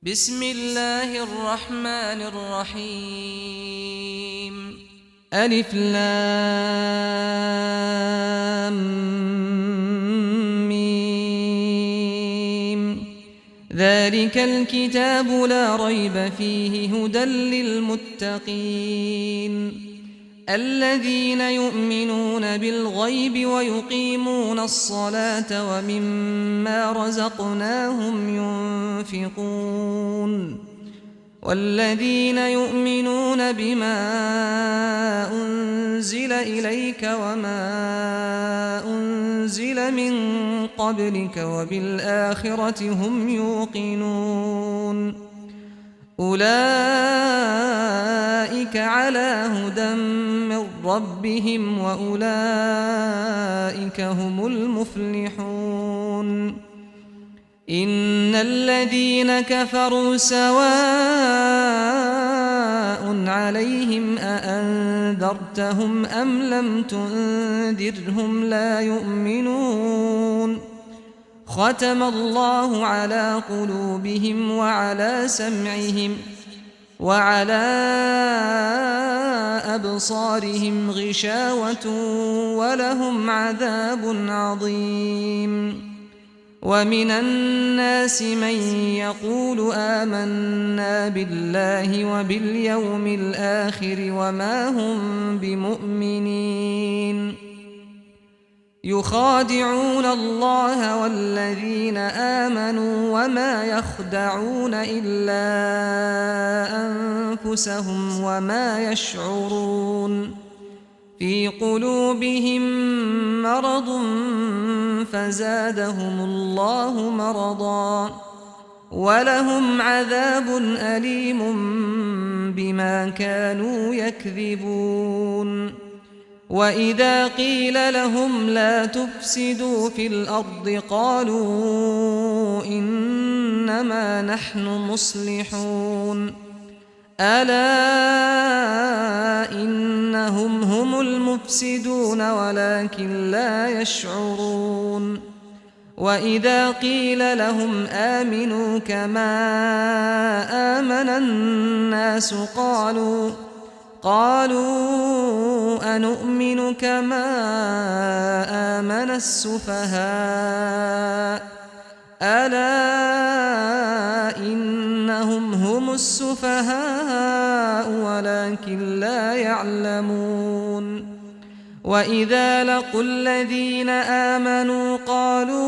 بسم الله الرحمن الرحيم ألف لام ميم ذلك الكتاب لا ريب فيه هدى للمتقين الذين يؤمنون بالغيب ويقيمون الصلاة ومما رزقناهم ينفقون والذين يؤمنون بما أنزل إليك وما أنزل من قبلك وبالآخرة هم يوقنون أولئك على هدى من ربهم وأولئك هم المفلحون إن الذين كفروا سواء عليهم أأنذرتهم أم لم تنذرهم لا يؤمنون ختم الله على قلوبهم وعلى سمعهم وعلى أبصارهم غشاوة ولهم عذاب عظيم ومن الناس من يقول آمنا بالله وباليوم الآخر وما هم بمؤمنين يخادعون الله والذين آمنوا وما يخدعون إلا أنفسهم وما يشعرون في قلوبهم مرض فزادهم الله مرضا ولهم عذاب أليم بما كانوا يكذبون وإذا قيل لهم لا تفسدوا في الأرض قالوا إنما نحن مصلحون ألا إنهم هم المفسدون ولكن لا يشعرون وإذا قيل لهم آمنوا كما آمن الناس قالوا أنؤمن كما آمن السفهاء ألا إنهم هم السفهاء ولكن لا يعلمون وإذا لقوا الذين آمنوا قالوا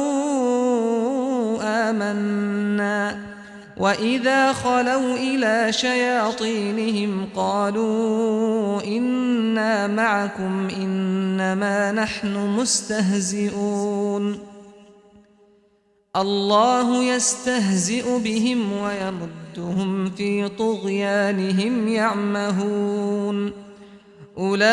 آمنا وإذا خلوا إلى شياطينهم قالوا إنا معكم إنما نحن مستهزئون الله يستهزئ بهم ويمدهم في طغيانهم يعمهون أولئك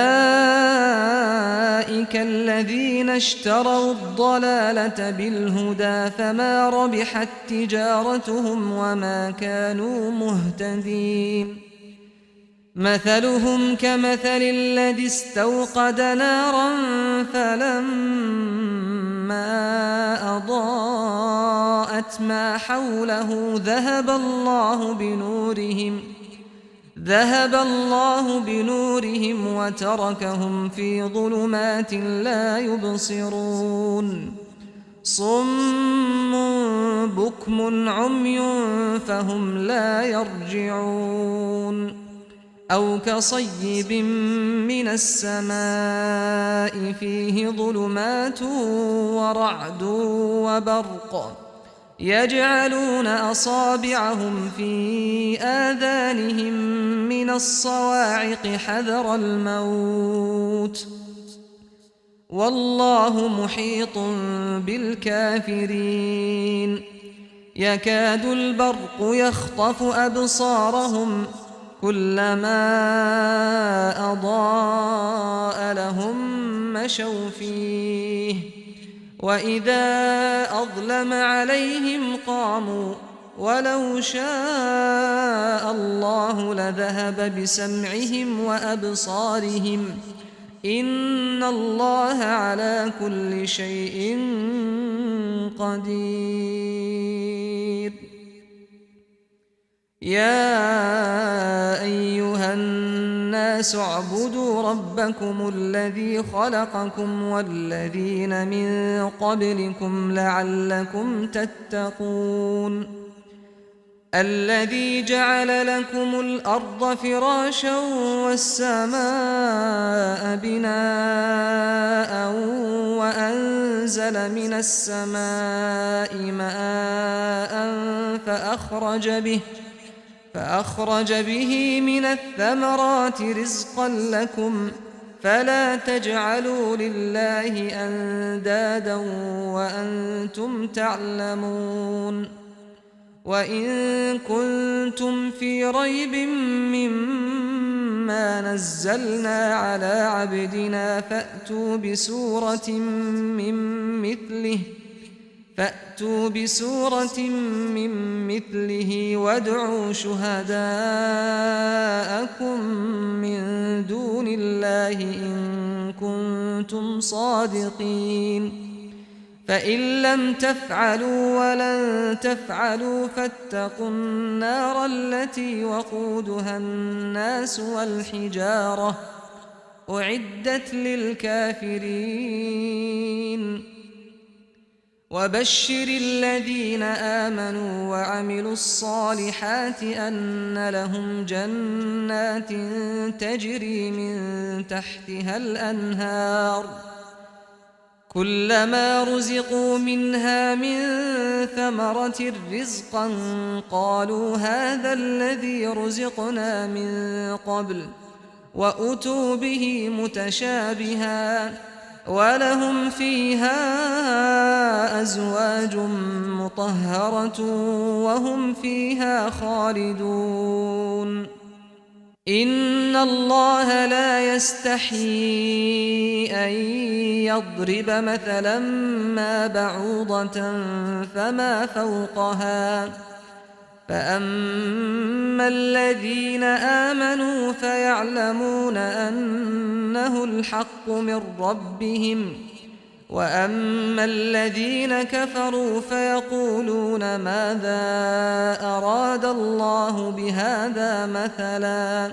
الذين اشتروا الضلالة بالهدى فما ربحت تجارتهم وما كانوا مهتدين مثلهم كمثل الذي استوقد نارا فلما أضاءت ما حوله ذهب الله بنورهم وتركهم في ظلمات لا يبصرون صم بكم عمي فهم لا يرجعون أو كصيب من السماء فيه ظلمات ورعد وبرق يجعلون أصابعهم في آذانهم من الصواعق حذر الموت والله محيط بالكافرين يكاد البرق يخطف أبصارهم كلما أضاء لهم مشوا فيه وإذا أظلم عليهم قاموا ولو شاء الله لذهب بسمعهم وأبصارهم إن الله على كل شيء قدير. يا أيها الناس اعبدوا ربكم الذي خلقكم والذين من قبلكم لعلكم تتقون الذي جعل لكم الأرض فراشا والسماء بناء وأنزل من السماء ماء فأخرج به من الثمرات رزقا لكم فلا تجعلوا لله أندادا وأنتم تعلمون وإن كنتم في ريب مما نزلنا على عبدنا فأتوا بسورة من مثله وادعوا شهداءكم من دون الله إن كنتم صادقين فإن لم تفعلوا ولن تفعلوا فاتقوا النار التي وقودها الناس والحجارة أعدت للكافرين وبشر الذين آمنوا وعملوا الصالحات أن لهم جنات تجري من تحتها الأنهار كلما رزقوا منها من ثمرة رزقا قالوا هذا الذي رزقنا من قبل وأتوا به متشابها ولهم فيها أزواج مطهرة وهم فيها خالدون إن الله لا يستحيي أن يضرب مثلا ما بعوضة فما فوقها فأما الذين آمنوا فيعلمون أنه الحق من ربهم وأما الذين كفروا فيقولون ماذا أراد الله بهذا مثلا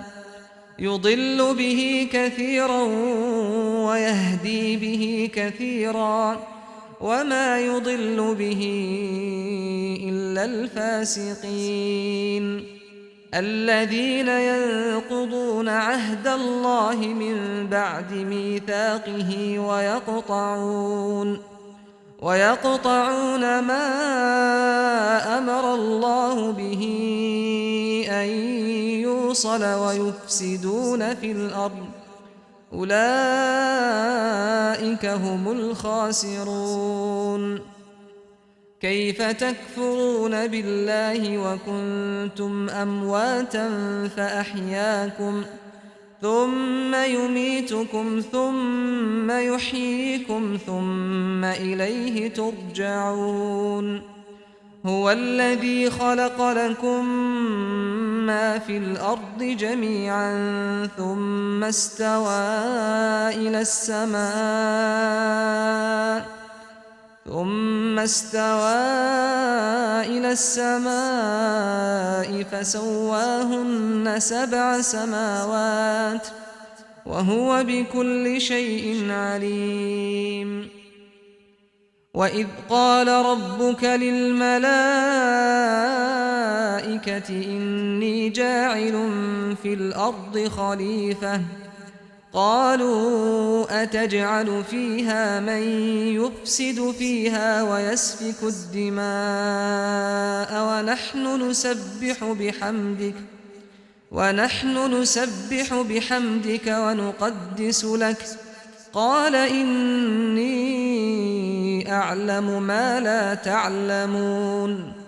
يضل به كثيرا ويهدي به كثيرا وما يضل به إلا الفاسقين الذين ينقضون عهد الله من بعد ميثاقه ويقطعون ما أمر الله به أن يوصل ويفسدون في الأرض أولئك هم الخاسرون كيف تكفرون بالله وكنتم أمواتا فأحياكم ثم يميتكم ثم يحييكم ثم إليه ترجعون هو الذي خلق لكم ما في الأرض جميعا ثم استوى إلى السماء فسواهن 7 سماوات وهو بكل شيء عليم وإذ قال ربك للملائكة إني جاعل في الأرض خليفة قالوا أتجعل فيها من يفسد فيها ويسفك الدماء ونحن نسبح بحمدك ونقدس لك قال إني أعلم ما لا تعلمون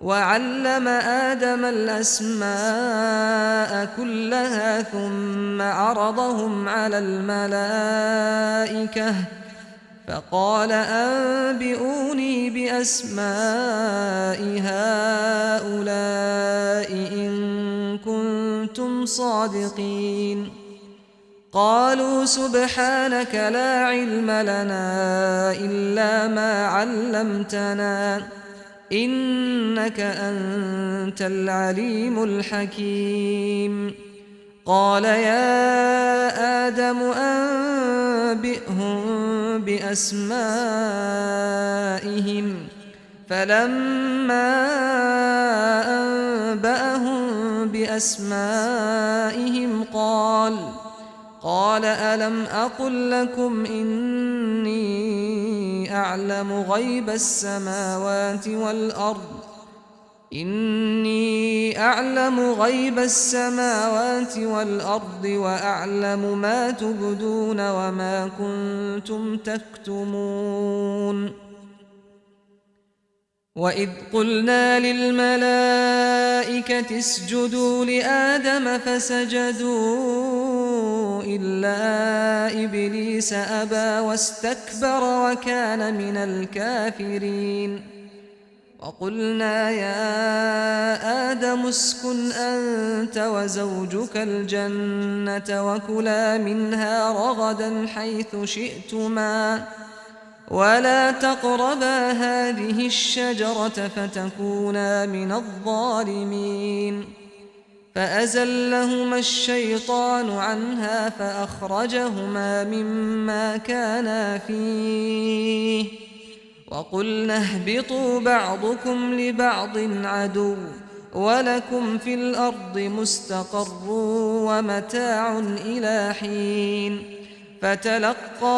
وعلم آدم الأسماء كلها ثم عرضهم على الملائكة فقال أنبئوني بأسماء هؤلاء إن كنتم صادقين قالوا سبحانك لا علم لنا إلا ما علمتنا إنك أنت العليم الحكيم قال يا آدم أنبئهم بأسمائهم فلما أنبأهم بأسمائهم قال ألم أقل لكم إني أعلم غيب السماوات والأرض وأعلم ما تبدون وما كنتم تكتمون وإذ قلنا للملائكة اسجدوا لآدم فسجدوا إلا إبليس أبى واستكبر وكان من الكافرين وقلنا يا آدم اسكن أنت وزوجك الجنة وكلا منها رغدا حيث شئتما ولا تقربا هذه الشجرة فتكونا من الظالمين فأزلهما الشيطان عنها فأخرجهما مما كانا فيه وقلنا اهبطوا بعضكم لبعض عدو ولكم في الأرض مستقر ومتاع إلى حين فتلقى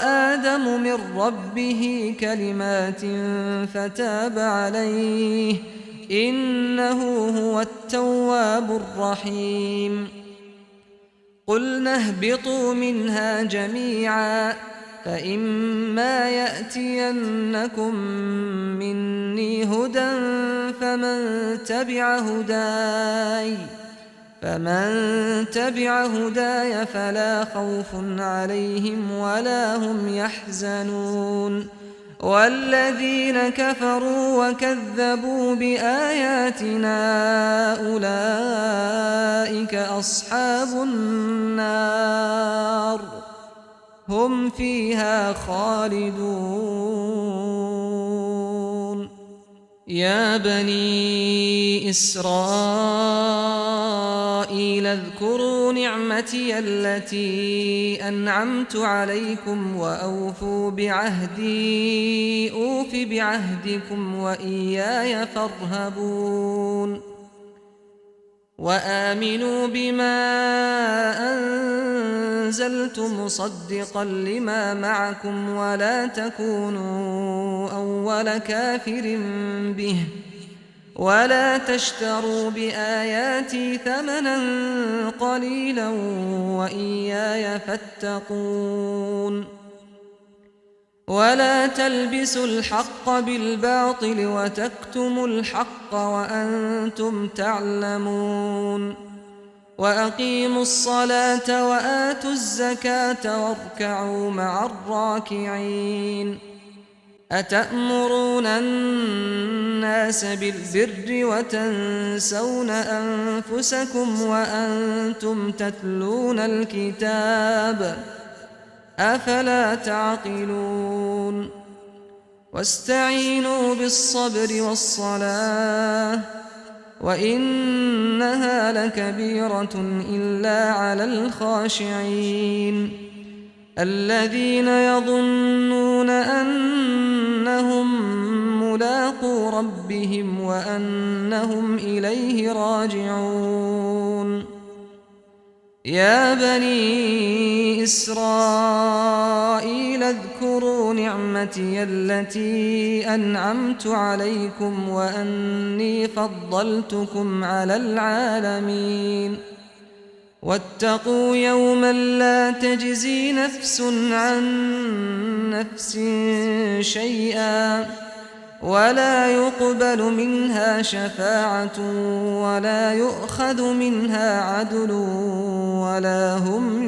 آدم من ربه كلمات فتاب عليه إنه هو التواب الرحيم قلنا اهبطوا منها جميعا فإما يأتينكم مني هدى فمن تبع هداي فلا خوف عليهم ولا هم يحزنون والذين كفروا وكذبوا بآياتنا أولئك أصحاب النار هم فيها خالدون يا بني إسرائيل اذكروا نعمتي التي أنعمت عليكم وأوفوا بعهدي أوف بعهدكم وإياي فارهبون وآمنوا بما أنزلت مصدقا لما معكم ولا تكونوا أول كافر به ولا تشتروا بآياتي ثمنا قليلا وإياي فاتقون ولا تلبسوا الحق بالباطل وتكتموا الحق وأنتم تعلمون وأقيموا الصلاة وآتوا الزكاة واركعوا مع الراكعين أتأمرون الناس بالبر وتنسون أنفسكم وأنتم تتلون الكتاب أفلا تعقلون واستعينوا بالصبر والصلاة وإنها لكبيرة إلا على الخاشعين الذين يظنون أنهم ملاقو ربهم وأنهم إليه راجعون يا بني إسرائيل اذكروا نعمتي التي أنعمت عليكم وأني فضلتكم على العالمين واتقوا يوما لا تجزي نفس عن نفس شيئا ولا يقبل منها شفاعة ولا يؤخذ منها عدل ولا هم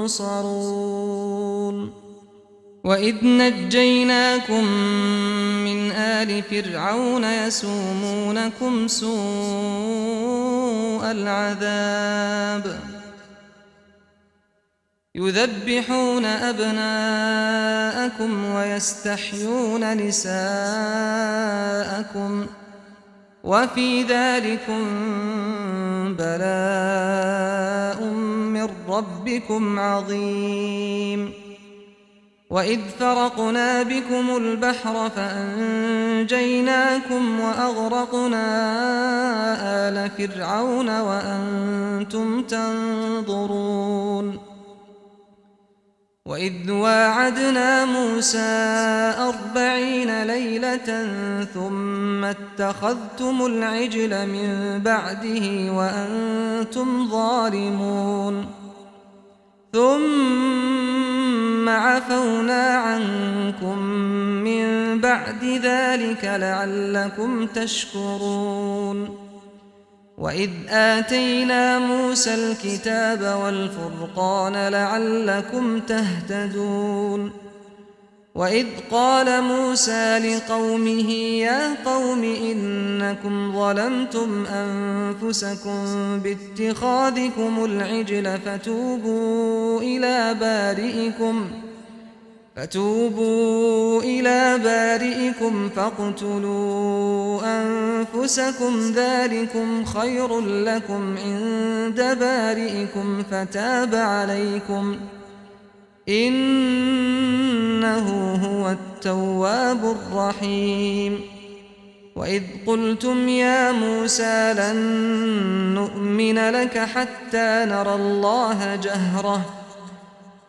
ينصرون وإذ نجيناكم من آل فرعون يسومونكم سوء العذاب يذبحون أبناءكم ويستحيون نساءكم وفي ذلكم بلاء من ربكم عظيم وإذ فرقنا بكم البحر فأنجيناكم وأغرقنا آل فرعون وأنتم تنظرون وإذ واعدنا موسى 40 ليلة ثم اتخذتم العجل من بعده وأنتم ظالمون ثم عفونا عنكم من بعد ذلك لعلكم تشكرون وإذ آتينا موسى الكتاب والفرقان لعلكم تهتدون وإذ قال موسى لقومه يا قوم إنكم ظلمتم أنفسكم باتخاذكم العجل فتوبوا إلى بارئكم فاقتلوا أنفسكم ذلكم خير لكم عند بارئكم فتاب عليكم إنه هو التواب الرحيم وإذ قلتم يا موسى لن نؤمن لك حتى نرى الله جهرة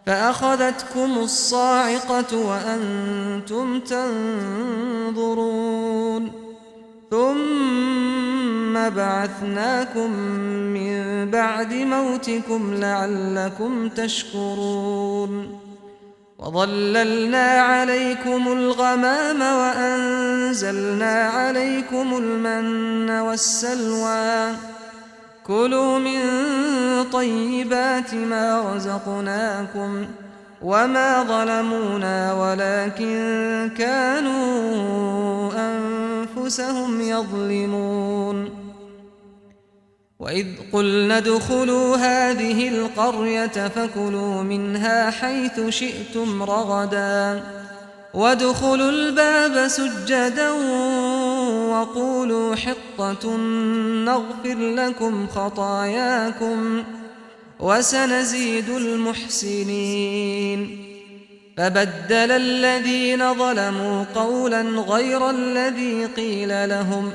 فأخذتكم الصاعقة وأنتم تنظرون ثم بعثناكم من بعد موتكم لعلكم تشكرون وظللنا عليكم الغمام وأنزلنا عليكم المن والسلوى كلوا من طيبات ما رزقناكم وما ظلمونا ولكن كانوا أنفسهم يظلمون وإذ قلنا ادخلوا هذه القرية فكلوا منها حيث شئتم رغدا وادخلوا الباب سجدا وقولوا حطة نغفر لكم خطاياكم وسنزيد المحسنين فبدل الذين ظلموا قولا غير الذي قيل لهم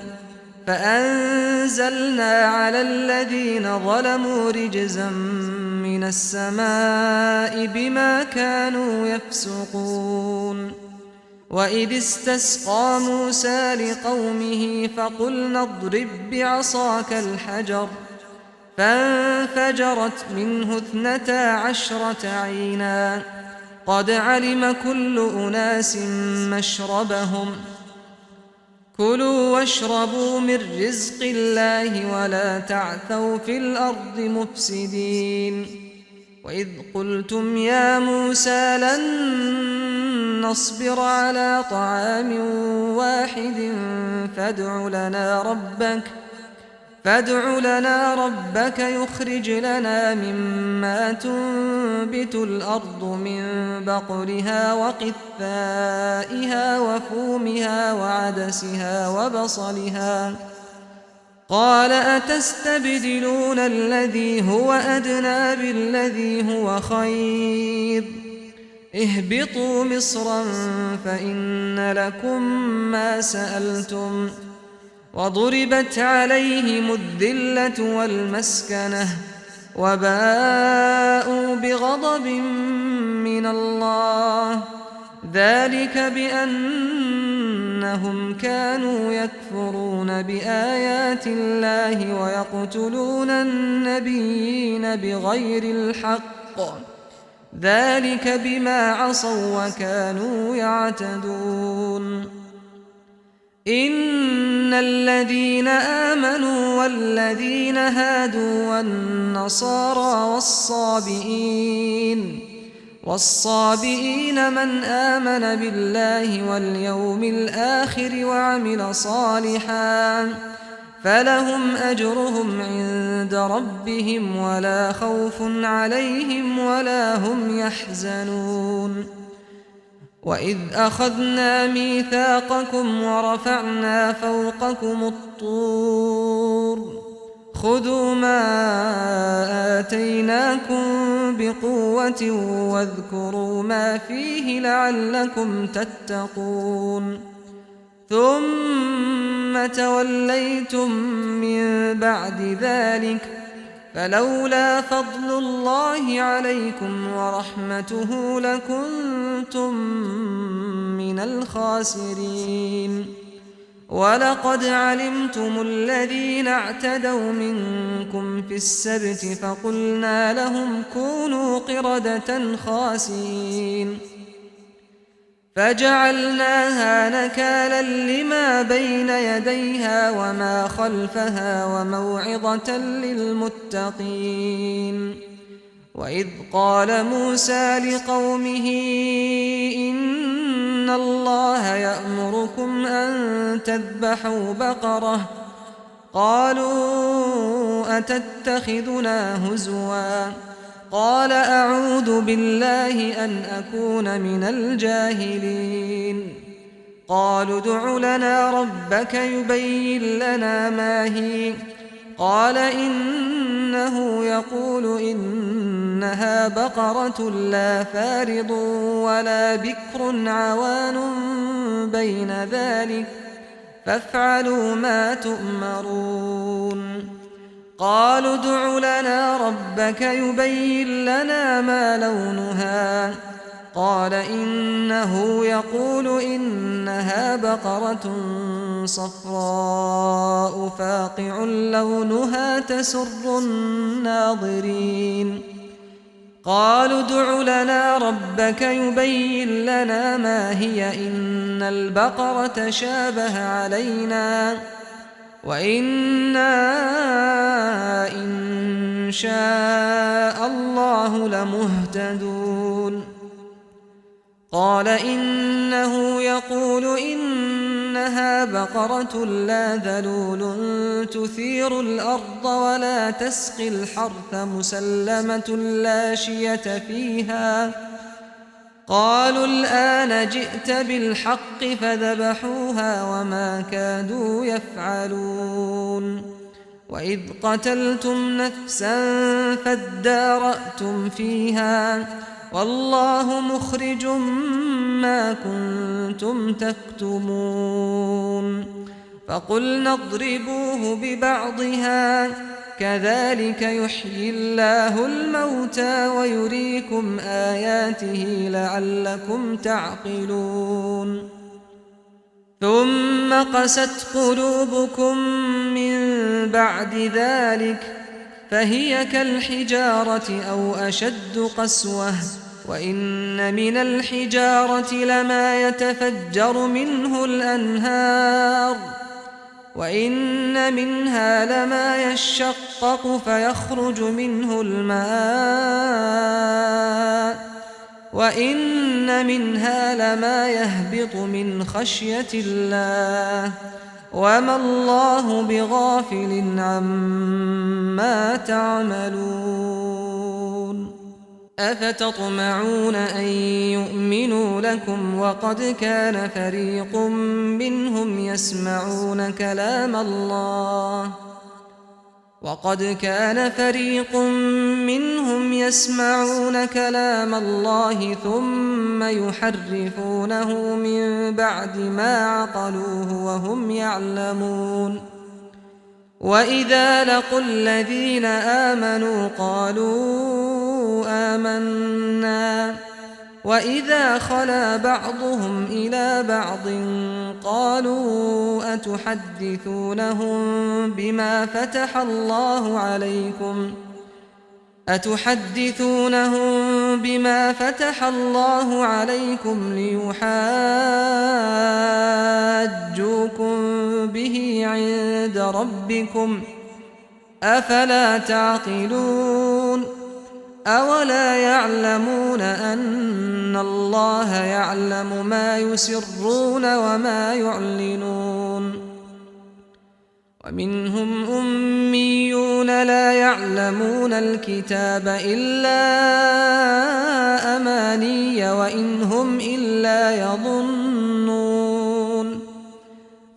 فأنزلنا على الذين ظلموا رجزا من السماء بما كانوا يفسقون وإذ استسقى موسى لقومه فقلنا اضرب بعصاك الحجر فانفجرت منه 12 عينا قد علم كل أناس مشربهم كلوا واشربوا من رزق الله ولا تعثوا في الأرض مفسدين وإذ قلتم يا موسى لن نصبر على طعام واحد فادع لنا ربك يخرج لنا مما تنبت الأرض من بقلها وقثائها وفومها وعدسها وبصلها قال أتستبدلون الذي هو أدنى بالذي هو خير اهبطوا مصرا فإن لكم ما سألتم وضربت عليهم الذلة والمسكنة وباءوا بغضب من الله ذلك بأنهم كانوا يكفرون بآيات الله ويقتلون النبيين بغير الحق ذلك بما عصوا وكانوا يعتدون إن الذين آمنوا والذين هادوا والنصارى والصابئين من آمن بالله واليوم الآخر وعمل صالحا فلهم أجرهم عند ربهم ولا خوف عليهم ولا هم يحزنون وإذ أخذنا ميثاقكم ورفعنا فوقكم الطور خذوا ما آتيناكم بقوة واذكروا ما فيه لعلكم تتقون ثم توليتم من بعد ذلك فلولا فضل الله عليكم ورحمته لكنتم من الخاسرين ولقد علمتم الذين اعتدوا منكم في السبت فقلنا لهم كونوا قردة خاسئين فجعلناها نكالا لما بين يديها وما خلفها وموعظة للمتقين وإذ قال موسى لقومه إن الله يأمركم أن تذبحوا بقرة قالوا أتتخذنا هزوا قال أعوذ بالله أن أكون من الجاهلين قالوا ادع لنا ربك يبين لنا ما هي قال إنه يقول إنها بقرة لا فارض ولا بكر عوان بين ذلك فافعلوا ما تؤمرون قالوا ادع لنا ربك يبين لنا ما لونها قال إنه يقول إنها بقرة صفراء فاقع لونها تسر الناظرين قالوا ادع لنا ربك يبين لنا ما هي إن البقرة شابه علينا وإنا إن شاء الله لمهتدون قال إنه يقول إنها بقرة لا ذلول تثير الأرض ولا تسقي الحرث مسلمة لا شية فيها قالوا الآن جئت بالحق فذبحوها وما كادوا يفعلون وإذ قتلتم نفسا فادارأتم فيها والله مخرج ما كنتم تكتمون فقلنا اضربوه ببعضها كذلك يحيي الله الموتى ويريكم آياته لعلكم تعقلون ثم قست قلوبكم من بعد ذلك فهي كالحجارة أو أشد قسوة وإن من الحجارة لما يتفجر منه الأنهار وإن منها لما يشقق فيخرج منه الماء وإن منها لما يهبط من خشية الله وما الله بغافل عما تعملون أفتطمعون أن يؤمنوا لكم وقد كان فريق منهم يسمعون كلام الله ثم يحرفونه من بعد ما عقلوه وهم يعلمون وإذا لقوا الذين آمنوا قالوا آمنا وإذا خلا بعضهم إلى بعض قالوا أتحدثونهم بما فتح الله عليكم ليحاجوكم به عند ربكم أفلا تعقلون أولا يعلمون أن الله يعلم ما يسرون وما يعلنون ومنهم أميون لا يعلمون الكتاب إلا أماني وإن هم إلا يظنون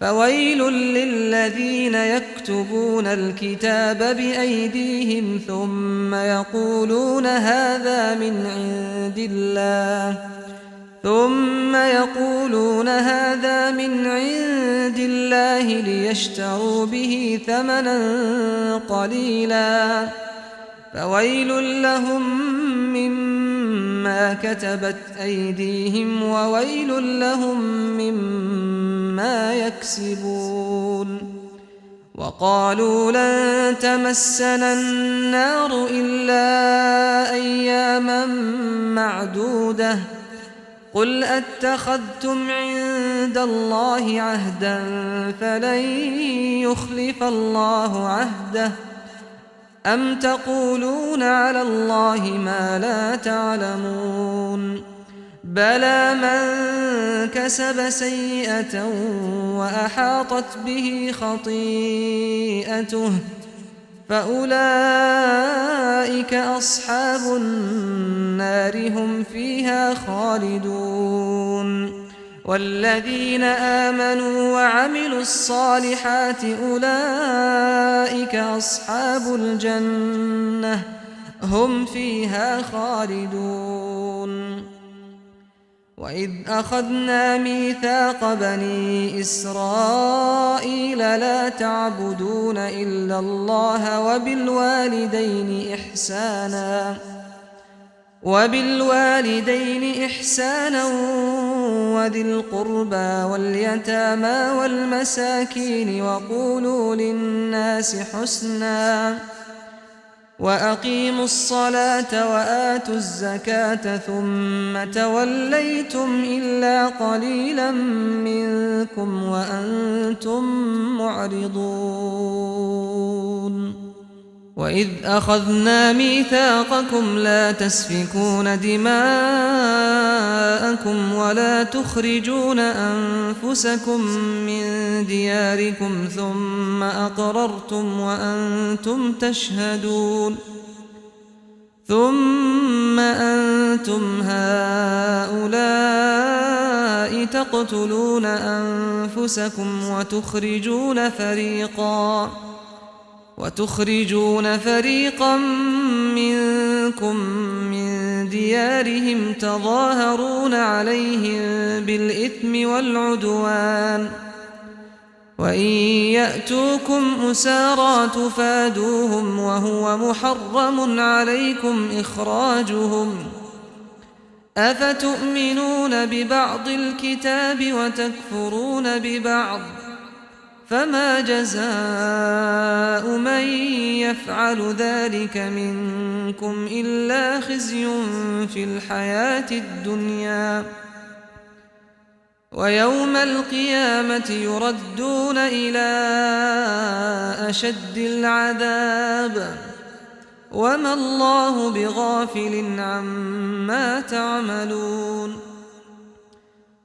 فويل للذين يكتبون الكتاب بأيديهم ثم يقولون هذا من عند الله ليشتروا به ثمنا قليلا فويل لهم مما كتبت أيديهم وويل لهم مما يكسبون وقالوا لن تمسنا النار إلا أياما معدودة قل أتخذتم عند الله عهدا فلن يخلف الله عهده أم تقولون على الله ما لا تعلمون بلى من كسب سيئة وأحاطت به خطيئته فأولئك أصحاب النار هم فيها خالدون والذين آمنوا وعملوا الصالحات أولئك أصحاب الجنة هم فيها خالدون وإذ أخذنا ميثاق بني إسرائيل لا تعبدون إلا الله وبالوالدين إحسانا وذي القربى واليتامى والمساكين وقولوا للناس حسنا وأقيموا الصلاة وآتوا الزكاة ثم توليتم إلا قليلا منكم وأنتم معرضون وإذ أخذنا ميثاقكم لا تسفكون دماءكم ولا تخرجون أنفسكم من دياركم ثم أقررتم وأنتم تشهدون ثم أنتم هؤلاء تقتلون أنفسكم وتخرجون فريقا منكم من ديارهم تظاهرون عليهم بالإثم والعدوان وإن يأتوكم أسارى تفادوهم وهو محرم عليكم إخراجهم أفتؤمنون ببعض الكتاب وتكفرون ببعض فما جزاء من يفعل ذلك منكم إلا خزي في الحياة الدنيا ويوم القيامة يردون إلى أشد العذاب وما الله بغافل عما تعملون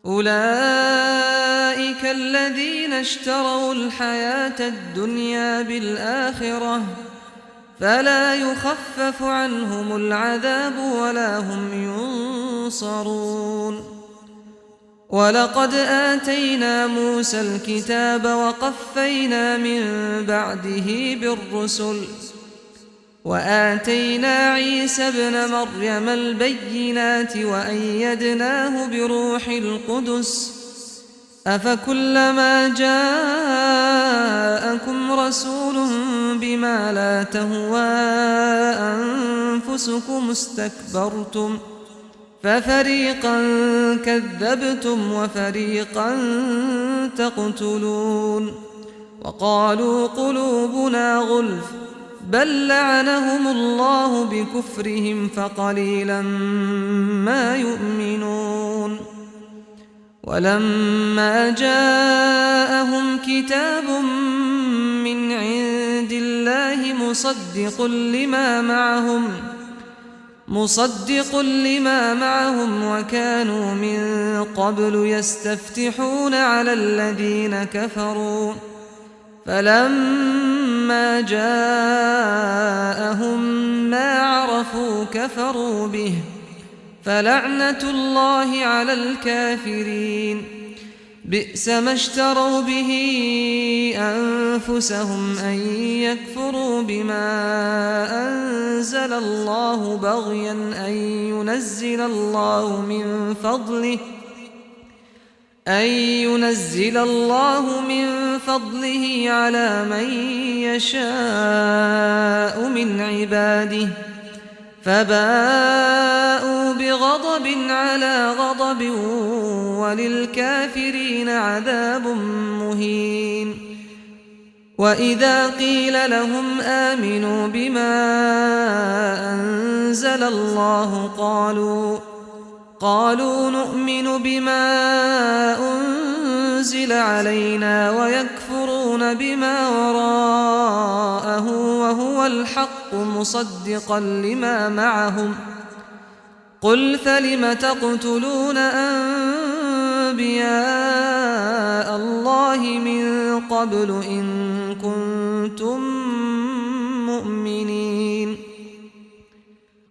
أولئك الذين اشتروا الحياة الدنيا بالآخرة فلا يخفف عنهم العذاب ولا هم ينصرون ولقد آتينا موسى الكتاب وقفينا من بعده بالرسل وآتينا عيسى ابن مريم البينات وأيدناه بروح القدس أفكلما جاءكم رسول بما لا تهوى أنفسكم استكبرتم ففريقا كذبتم وفريقا تقتلون وقالوا قلوبنا غلف بل لعنهم الله بكفرهم فقليلا ما يؤمنون ولما جاءهم كتاب من عند الله مصدق لما معهم وكانوا من قبل يستفتحون على الذين كفروا فلما جاءهم ما عرفوا كفروا به فلعنة الله على الكافرين بئس ما اشتروا به أنفسهم أن يكفروا بما أنزل الله بغيا أن ينزل الله من فضله على من يشاء من عباده فباءوا بغضب على غضب وللكافرين عذاب مهين وإذا قيل لهم آمنوا بما أنزل الله قالوا نؤمن بما أنزل علينا ويكفرون بما وراءه وهو الحق مصدقا لما معهم قل فلم تقتلون أنبياء الله من قبل إن كنتم مؤمنين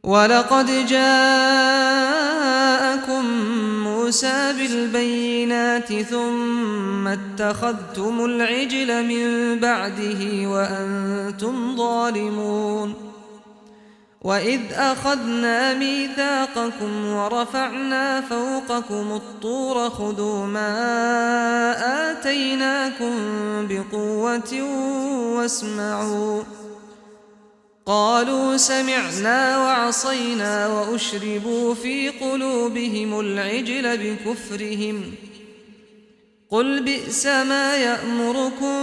ولقد جاءكم موسى بالبينات ثم اتخذتم العجل من بعده وأنتم ظالمون وإذ أخذنا ميثاقكم ورفعنا فوقكم الطور خذوا ما آتيناكم بقوة واسمعوا قالوا سمعنا وعصينا وأشربوا في قلوبهم العجل بكفرهم قل بئس ما يأمركم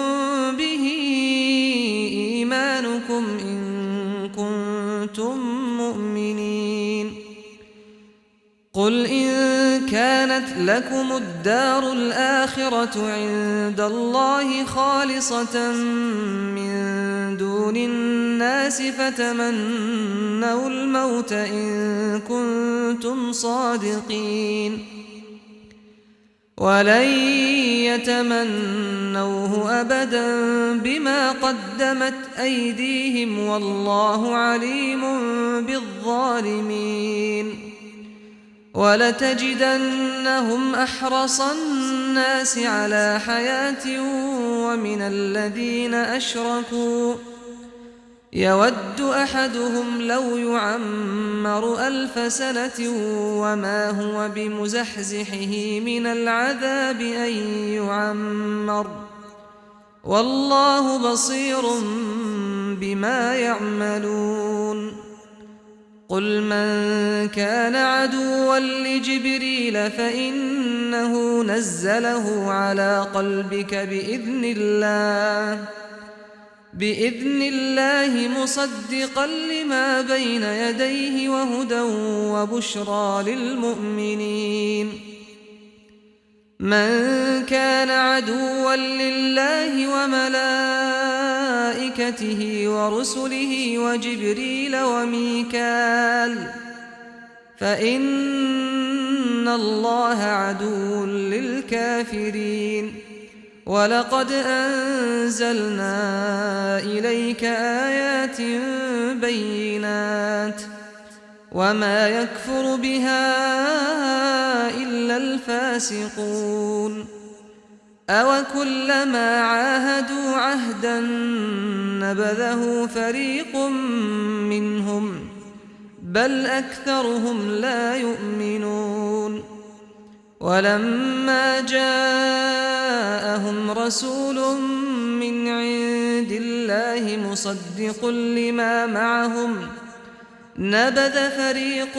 به إيمانكم إن كنتم مؤمنين قل إن كانت لكم الدار الآخرة عند الله خالصة من دون الناس فتمنوا الموت إن كنتم صادقين ولن يتمنوه أبدا بما قدمت أيديهم والله عليم بالظالمين ولتجدنهم أحرص الناس على حياة ومن الذين أشركوا يود أحدهم لو يعمر 1000 سنة وما هو بمزحزحه من العذاب أن يعمر والله بصير بما يعملون قل من كان عدوا لجبريل فإنه نزله على قلبك بإذن الله مصدقا لما بين يديه وهدى وبشرى للمؤمنين من كان عدوا لله وملائكته ورسله وجبريل وميكال فإن الله عدو للكافرين ولقد أنزلنا إليك آيات بينات وما يكفر بها إلا الفاسقون أوكلما عاهدوا عهدا نبذه فريق منهم بل أكثرهم لا يؤمنون ولما جاءهم رسول من عند الله مصدق لما معهم نبذ فريق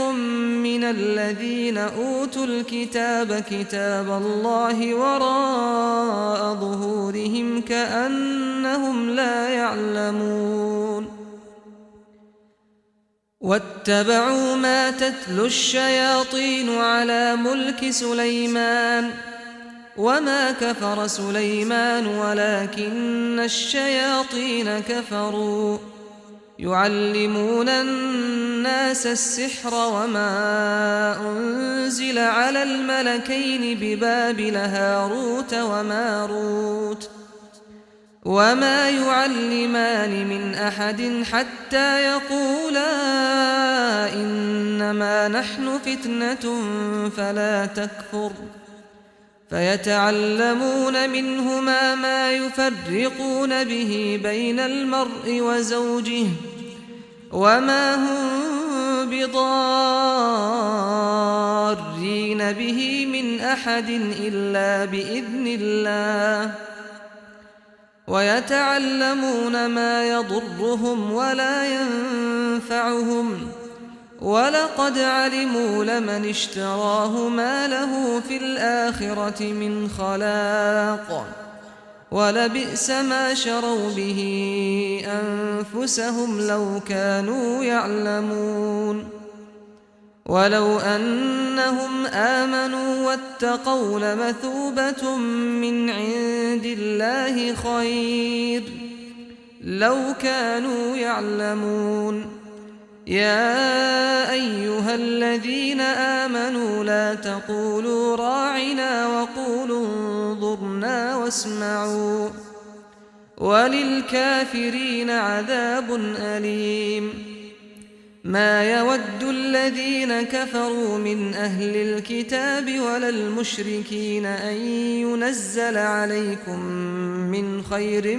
من الذين أوتوا الكتاب كتاب الله وراء ظهورهم كأنهم لا يعلمون واتبعوا ما تتلو الشياطين على ملك سليمان وما كفر سليمان ولكن الشياطين كفروا يعلمون الناس السحر وما أنزل على الملكين ببابل هاروت وماروت وما يعلمان من أحد حتى يقولا إنما نحن فتنة فلا تكفر فيتعلمون منهما ما يفرقون به بين المرء وزوجه وما هم بضارين به من أحد إلا بإذن الله ويتعلمون ما يضرهم ولا ينفعهم ولقد علموا لمن اشتراه ما له في الآخرة من خلاق ولبئس ما شروا به أنفسهم لو كانوا يعلمون ولو أنهم آمنوا واتقوا لمثوبة من عند الله خير لو كانوا يعلمون يا أيها الذين آمنوا لا تقولوا راعنا وقولوا انظرنا واسمعوا وللكافرين عذاب أليم ما يود الذين كفروا من أهل الكتاب ولا المشركين أن ينزل عليكم من خير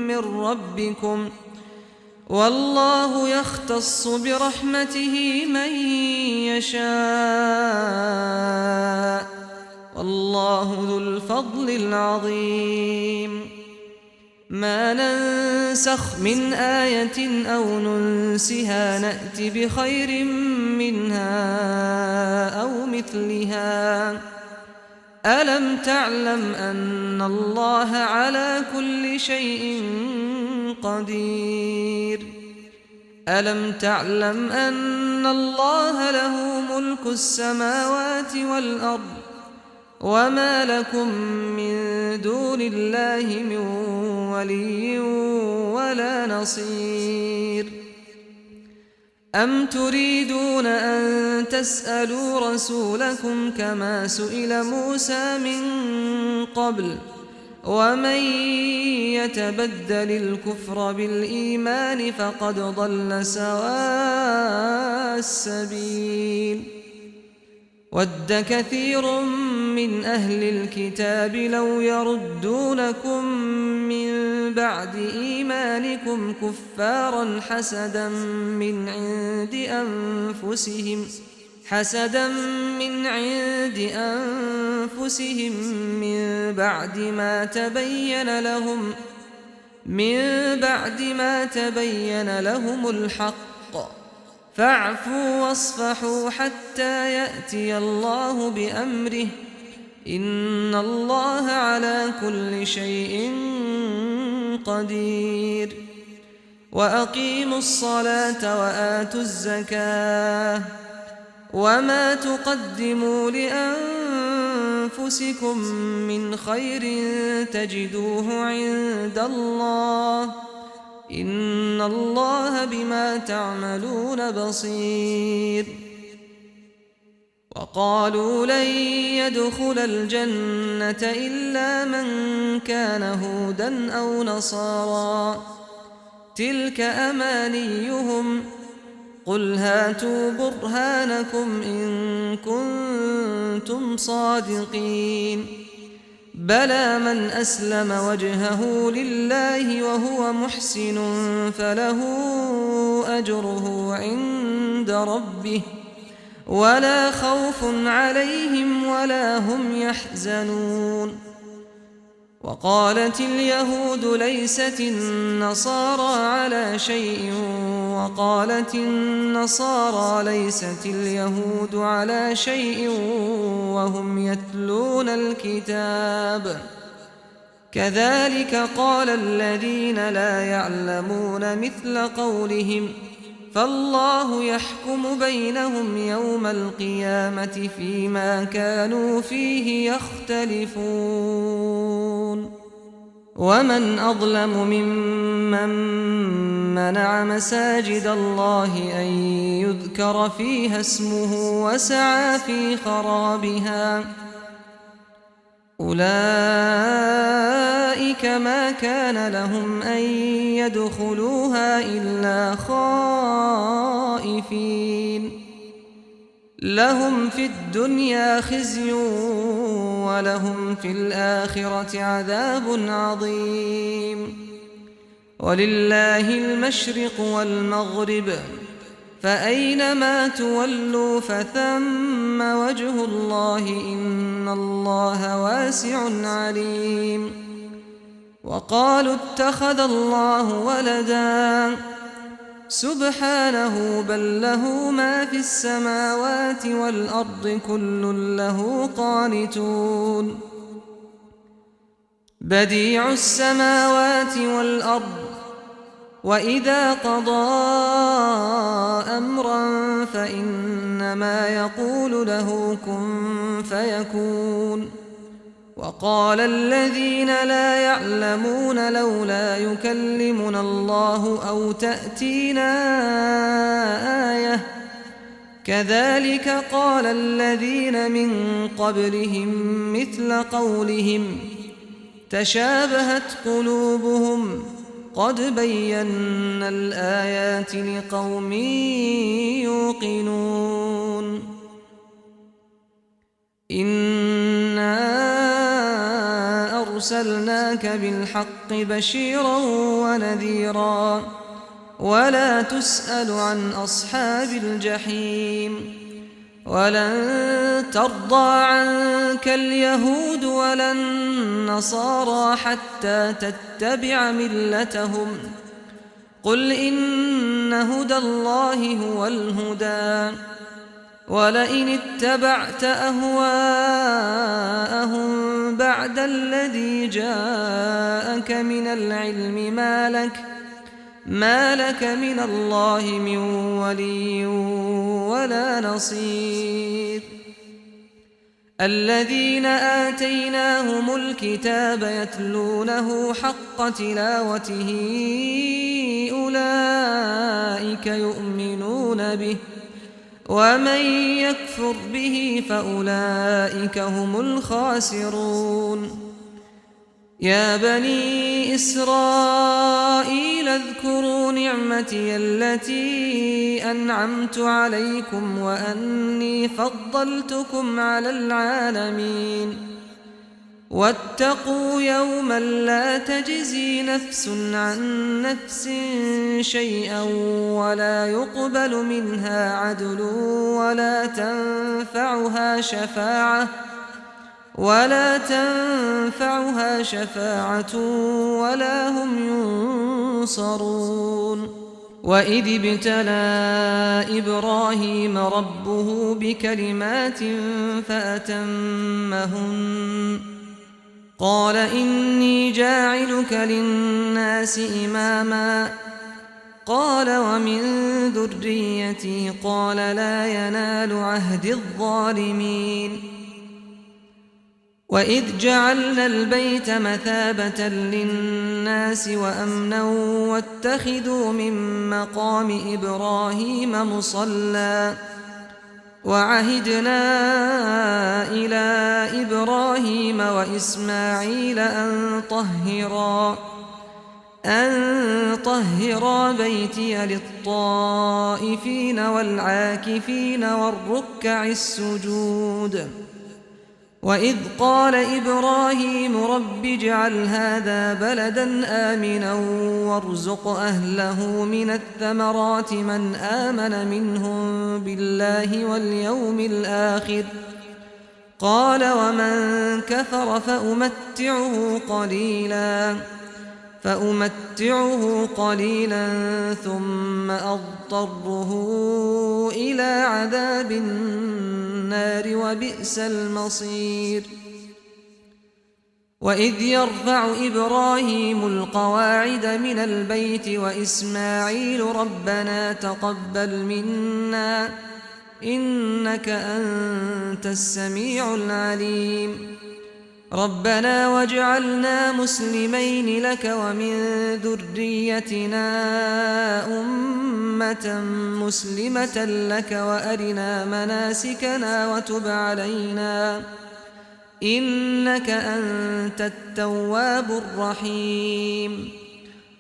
من ربكم والله يختص برحمته من يشاء والله ذو الفضل العظيم ما ننسخ من آية أو ننسها نأت بخير منها أو مثلها ألم تعلم أن الله على كل شيء قدير ألم تعلم أن الله له ملك السماوات والأرض وما لكم من دون الله من ولي ولا نصير أم تريدون أن تسألوا رسولكم كما سئل موسى من قبل ومن يتبدل الكفر بالإيمان فقد ضل سواء السبيل ود كثير من أهل الكتاب لو يردونكم من بعد إيمانكم كفارا حسدا من عند أنفسهم من بعد ما تبين لهم الحق فاعفوا واصفحوا حتى يأتي الله بأمره إن الله على كل شيء قدير وأقيموا الصلاة وآتوا الزكاة وما تقدموا لأنفسكم من خير تجدوه عند الله إن الله بما تعملون بصير وقالوا لن يدخل الجنة إلا من كان هودا أو نصارى تلك أمانيهم قل هاتوا برهانكم إن كنتم صادقين بلى من أسلم وجهه لله وهو محسن فله أجره عند ربه ولا خوف عليهم ولا هم يحزنون وقالت اليهود ليست النصارى على شيء وقالت النصارى ليست اليهود على شيء وهم يتلون الكتاب كذلك قال الذين لا يعلمون مثل قولهم فالله يحكم بينهم يوم القيامة فيما كانوا فيه يختلفون ومن أظلم ممن منع مساجد الله أن يذكر فيها اسمه وسعى في خرابها أولئك ما كان لهم أن يدخلوها إلا خائفين لهم في الدنيا خزي ولهم في الآخرة عذاب عظيم ولله المشرق والمغرب فأينما تولوا فثم وجه الله إن الله واسع عليم وقالوا اتخذ الله ولدا سبحانه بل له ما في السماوات والأرض كل له قانتون بديع السماوات والأرض وإذا قضى أمرا فإنما يقول له كن فيكون وقال الذين لا يعلمون لولا يكلمنا الله أو تأتينا آية كذلك قال الذين من قبلهم مثل قولهم تشابهت قلوبهم قد بينا الآيات لقوم يوقنون إنا أرسلناك بالحق بشيرا ونذيرا ولا تسأل عن أصحاب الجحيم ولن ترضى عنك اليهود ولا النصارى حتى تتبع ملتهم قل إن هدى الله هو الهدى ولئن اتبعت أهواءهم بعد الذي جاءك من العلم ما لك من الله من ولي ولا نصير الذين آتيناهم الكتاب يتلونه حق تلاوته أولئك يؤمنون به ومن يكفر به فأولئك هم الخاسرون يا بني إسرائيل اذكروا نعمتي التي أنعمت عليكم وأني فضلتكم على العالمين واتقوا يوما لا تجزي نفس عن نفس شيئا ولا يقبل منها عدل ولا تنفعها شفاعة ولا هم ينصرون وإذ ابتلى إبراهيم ربه بكلمات فأتمهن قال إني جاعلك للناس إماما قال ومن ذريتي قال لا ينال عهد الظالمين وإذ جعلنا البيت مثابة للناس وأمنا واتخذوا من مقام إبراهيم مصلى وعهدنا إلى إبراهيم وإسماعيل أن طهرا بيتي للطائفين والعاكفين والركع السجود وإذ قال إبراهيم رب اجعل هذا بلدا آمنا وارزق أهله من الثمرات من آمن منهم بالله واليوم الآخر قال ومن كفر فأمتعه قليلا ثم أضطره إلى عذاب النار وبئس المصير وإذ يرفع إبراهيم القواعد من البيت وإسماعيل ربنا تقبل منا إنك أنت السميع العليم ربنا واجعلنا مسلمين لك ومن ذريتنا أمة مسلمة لك وأرنا مناسكنا إنك أنت التواب الرحيم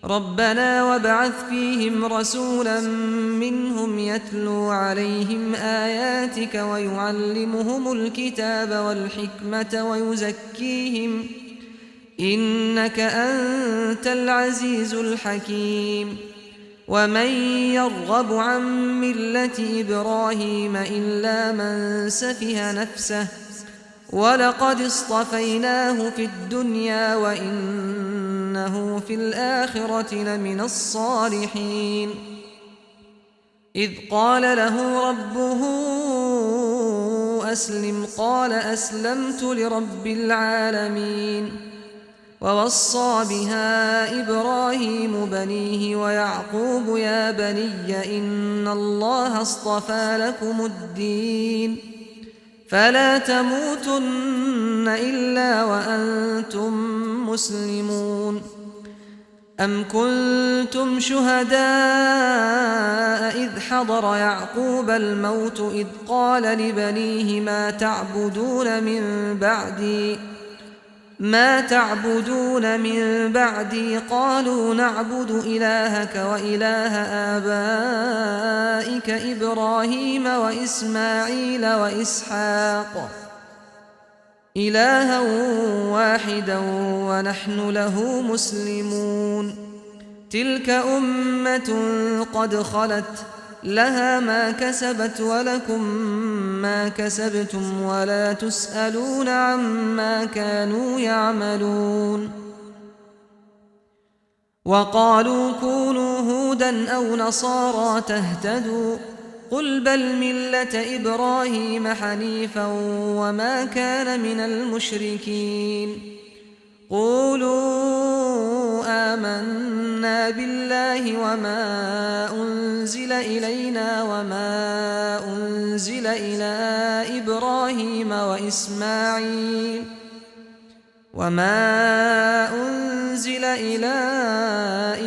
ربنا وابعث فيهم رسولا منهم يتلو عليهم آياتك ويعلمهم الكتاب والحكمة ويزكيهم إنك أنت العزيز الحكيم ومن يرغب عن ملة إبراهيم إلا من سفه نفسه ولقد اصطفيناه في الدنيا وإنه في الآخرة لمن الصالحين إذ قال له ربه أسلم قال أسلمت لرب العالمين ووصى بها إبراهيم بنيه ويعقوب يا بني إن الله اصطفى لكم الدين فلا تموتن إلا وأنتم مسلمون أم كنتم شهداء إذ حضر يعقوب الموت إذ قال لبنيه ما تعبدون من بعدي قالوا نعبد إلهك وإله آبائك إبراهيم وإسماعيل وإسحاق إلها واحدا ونحن له مسلمون تلك أمة قد خلت لها ما كسبت ولكم ما كسبتم ولا تسألون عما كانوا يعملون وقالوا كونوا هودا أو نصارى تهتدوا قل بل ملة إبراهيم حنيفا وما كان من المشركين قولوا آمنا بالله وما أنزل إلينا وما أنزل إلى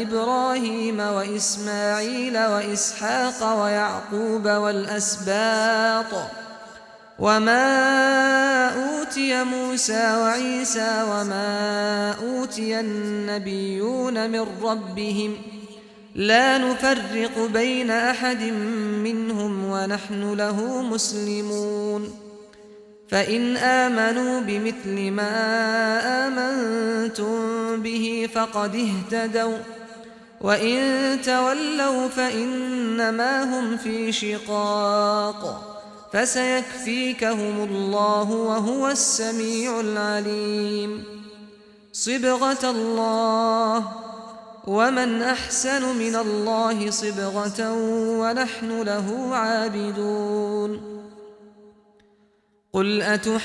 إبراهيم وإسماعيل وإسحاق ويعقوب والأسباط وما أوتي موسى وعيسى وما أوتي النبيون من ربهم لا نفرق بين أحد منهم ونحن له مسلمون فإن آمنوا بمثل ما آمنتم به فقد اهتدوا وإن تولوا فإنما هم في شقاق فسيكفيكهم الله وهو السميع العليم صبغة الله ومن أحسن من الله صبغة ونحن له عابدون قل أتحاجوننا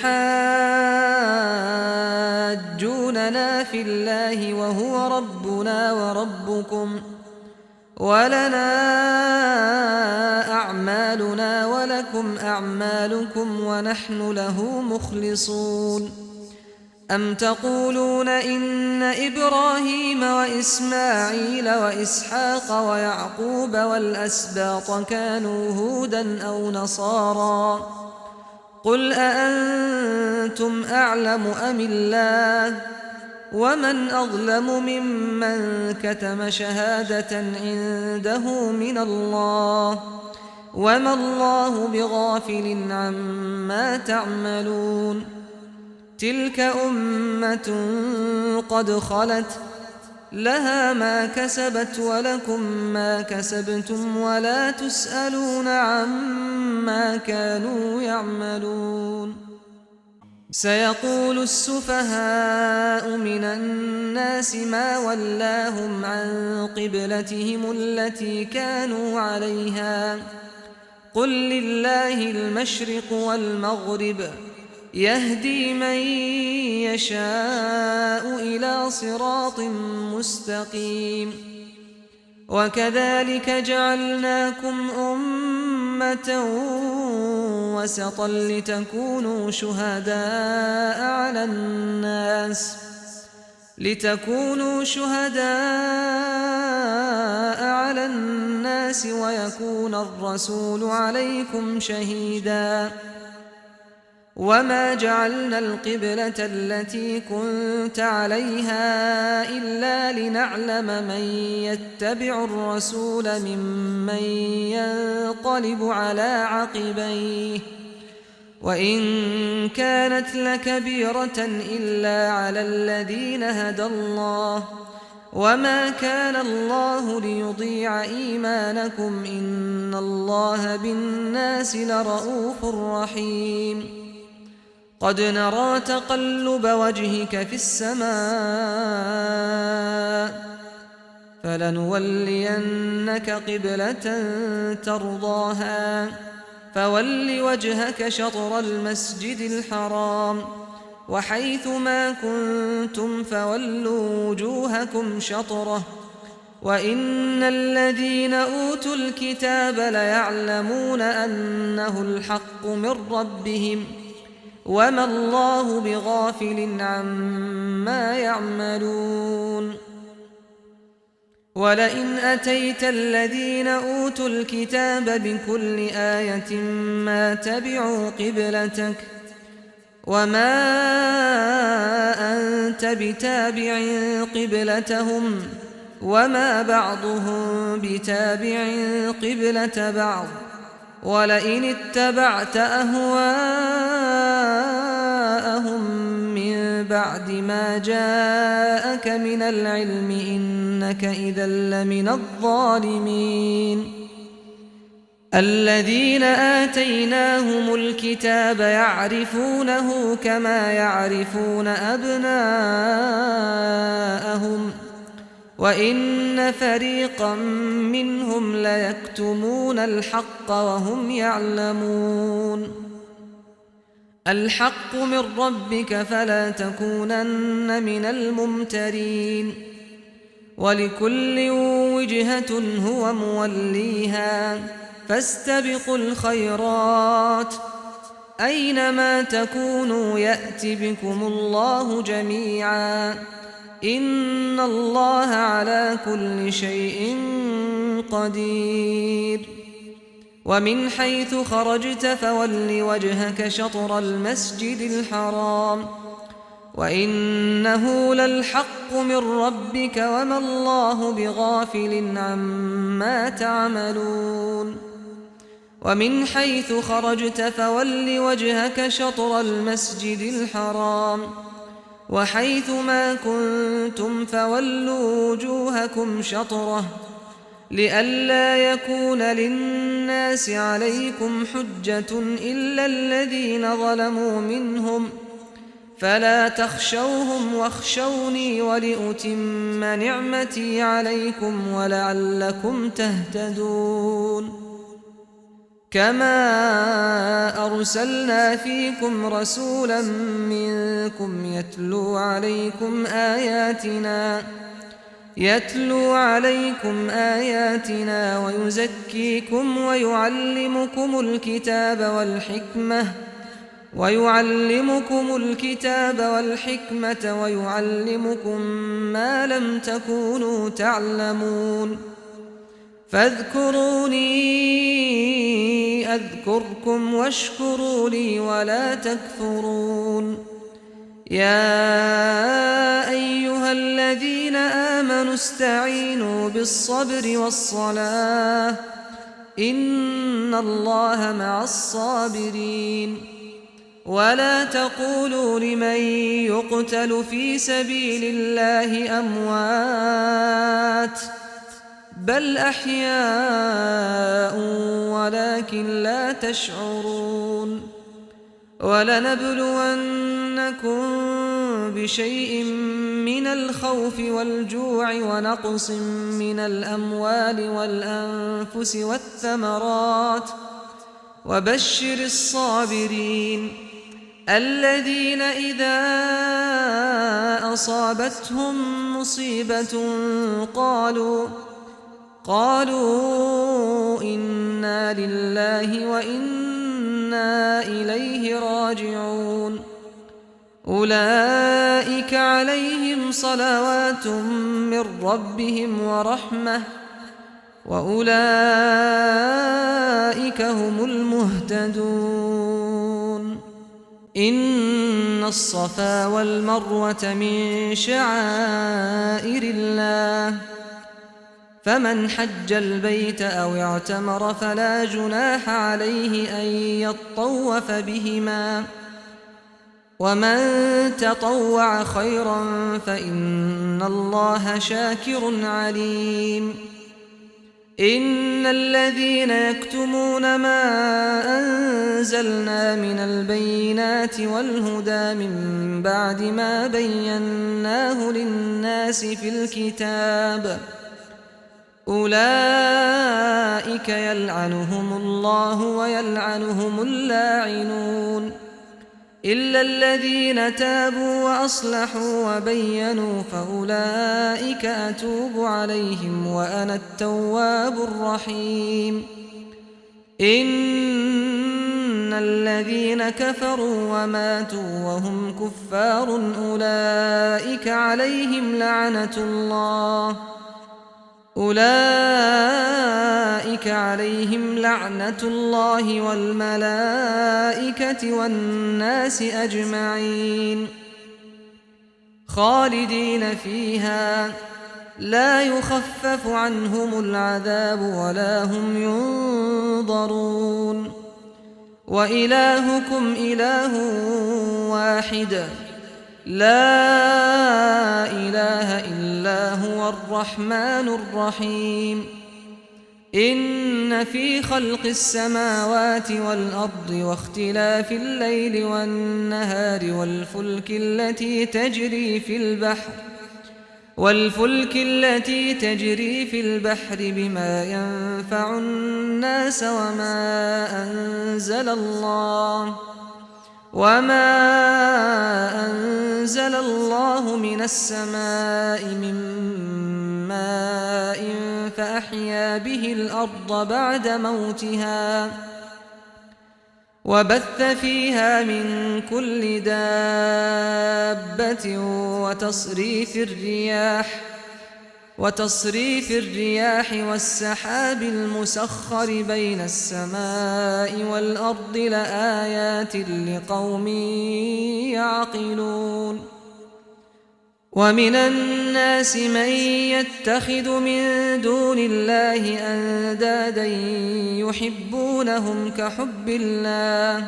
في الله وهو ربنا وربكم ولنا أعمالنا ولكم أعمالكم ونحن له مخلصون أم تقولون إن إبراهيم وإسماعيل وإسحاق ويعقوب والأسباط كانوا هودا أو نصارى قل أأنتم أعلم أم الله ومن أظلم ممن كتم شهادة عنده من الله وما الله بغافل عما تعملون تلك أمة قد خلت لها ما كسبت ولكم ما كسبتم ولا تسألون عما كانوا يعملون سيقول السفهاء من الناس ما ولاهم عن قبلتهم التي كانوا عليها قل لله المشرق والمغرب يهدي من يشاء إلى صراط مستقيم وكذلك جعلناكم أمة وسطا لتكونوا شهداء على الناس ويكون الرسول عليكم شهيدا وما جعلنا القبلة التي كنت عليها إلا لنعلم من يتبع الرسول ممن ينقلب على عقبيه وإن كانت لكبيرة إلا على الذين هدى الله وما كان الله ليضيع إيمانكم إن الله بالناس لرءوف رحيم قد نرى تقلب وجهك في السماء فلنولينك قبلة ترضاها فول وجهك شطر المسجد الحرام وحيث ما كنتم فولوا وجوهكم شطره وإن الذين أوتوا الكتاب ليعلمون أنه الحق من ربهم وما الله بغافل عما يعملون ولئن أتيت الذين أوتوا الكتاب بكل آية ما تبعوا قبلتك وما أنت بتابع قبلتهم وما بعضهم بتابع قبلة بعض ولئن اتبعت أهواءهم من بعد ما جاءك من العلم إنك إذا لمن الظالمين الذين آتيناهم الكتاب يعرفونه كما يعرفون أبناءهم وإن فريقا منهم ليكتمون الحق وهم يعلمون الحق من ربك فلا تكونن من الممترين ولكل وجهة هو موليها فاستبقوا الخيرات أينما تكونوا يأت بكم الله جميعا إن الله على كل شيء قدير ومن حيث خرجت فول وجهك شطر المسجد الحرام وإنه للحق من ربك وما الله بغافل عما تعملون ومن حيث خرجت فول وجهك شطر المسجد الحرام وحيث ما كنتم فولوا وجوهكم شطره لئلا يكون للناس عليكم حجة إلا الذين ظلموا منهم فلا تخشوهم واخشوني ولأتم نعمتي عليكم ولعلكم تهتدون كما أرسلنا فيكم رسولا منكم يتلو عليكم آياتنا ويزكيكم ويعلمكم الكتاب والحكمة ويعلمكم ما لم تكونوا تعلمون فاذكروني أذكركم واشكروا لي ولا تكفرون يا أيها الذين آمنوا استعينوا بالصبر والصلاة إن الله مع الصابرين ولا تقولوا لمن يقتل في سبيل الله أموات بل أحياء ولكن لا تشعرون ولنبلونكم بشيء من الخوف والجوع ونقص من الأموال والأنفس والثمرات وبشر الصابرين الذين إذا أصابتهم مصيبة قالوا إنا لله وإنا إليه راجعون أولئك عليهم صلوات من ربهم ورحمة وأولئك هم المهتدون إن الصفا والمروة من شعائر الله فمن حج البيت أو اعتمر فلا جناح عليه أن يطوف بهما ومن تطوع خيرا فإن الله شاكر عليم إن الذين يكتمون ما أنزلنا من البينات والهدى من بعد ما بيناه للناس في الكتاب أولئك يلعنهم الله ويلعنهم اللاعنون إلا الذين تابوا وأصلحوا وبينوا فأولئك أتوب عليهم وأنا التواب الرحيم إن الذين كفروا وماتوا وهم كفار أولئك عليهم لعنة الله والملائكة والناس أجمعين خالدين فيها لا يخفف عنهم العذاب ولا هم ينظرون وإلهكم إله واحد لا إله إلا هو الرحمن الرحيم إن في خلق السماوات والأرض واختلاف الليل والنهار والفلك التي تجري في البحر بما ينفع الناس وما أنزل الله من السماء من ماء فأحيا به الأرض بعد موتها وبث فيها من كل دابة وتصريف الرياح والسحاب المسخر بين السماء والأرض لآيات لقوم يعقلون ومن الناس من يتخذ من دون الله أندادا يحبونهم كحب الله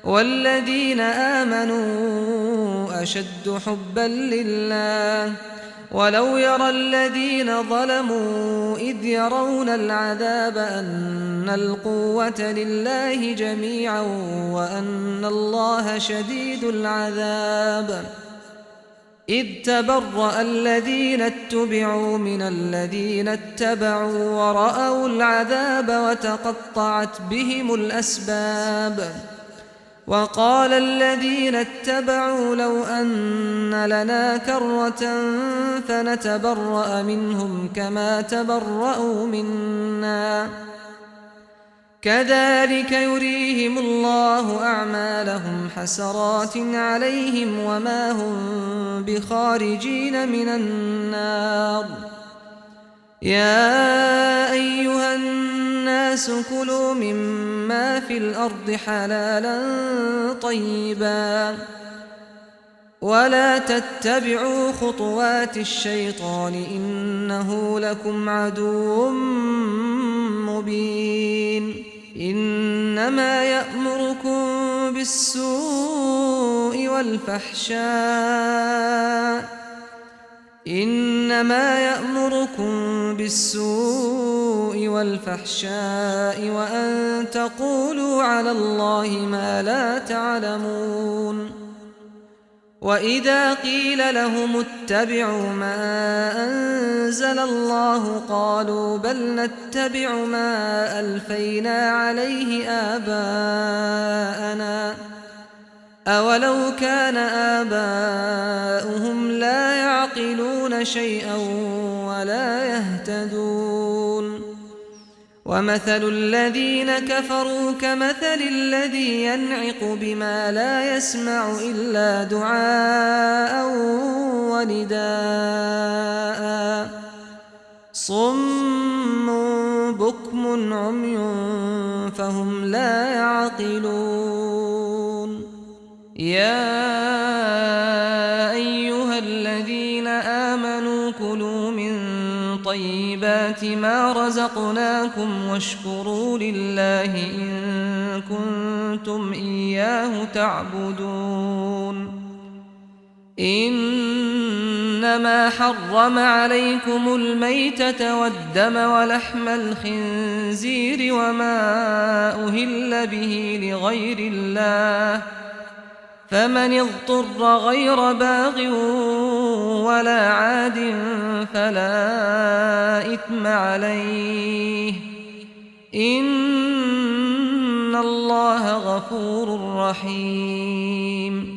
والذين آمنوا أشد حبا لله ولو يرى الذين ظلموا إذ يرون العذاب أن القوة لله جميعا وأن الله شديد العذاب إذ تبرأ الذين اتبعوا من الذين اتبعوا ورأوا العذاب وتقطعت بهم الأسباب وقال الذين اتبعوا لو أن لنا كرة فنتبرأ منهم كما تبرأوا منا كذلك يريهم الله أعمالهم حسرات عليهم وما هم بخارجين من النار يا أيها الناس كلوا مما في الأرض حلالا طيبا ولا تتبعوا خطوات الشيطان إنه لكم عدو مبين إنما يأمركم بالسوء والفحشاء وأن تقولوا على الله ما لا تعلمون وإذا قيل لهم اتبعوا ما أنزل الله قالوا بل نتبع ما ألفينا عليه آباءنا أولو كان آباؤهم لا يعقلون شيئا ولا يهتدون ومثل الذين كفروا كمثل الذي ينعق بما لا يسمع إلا دعاء ونداء صم بكم عمي فهم لا يعقلون يا أيها الذين آمنوا كلوا من طيبات ما رزقناكم واشكروا لله إن كنتم إياه تعبدون إنما حرم عليكم الميتة والدم ولحم الخنزير وما أهل به لغير الله فمن اضطر غير باغ ولا عاد فلا إثم عليه إن الله غفور رحيم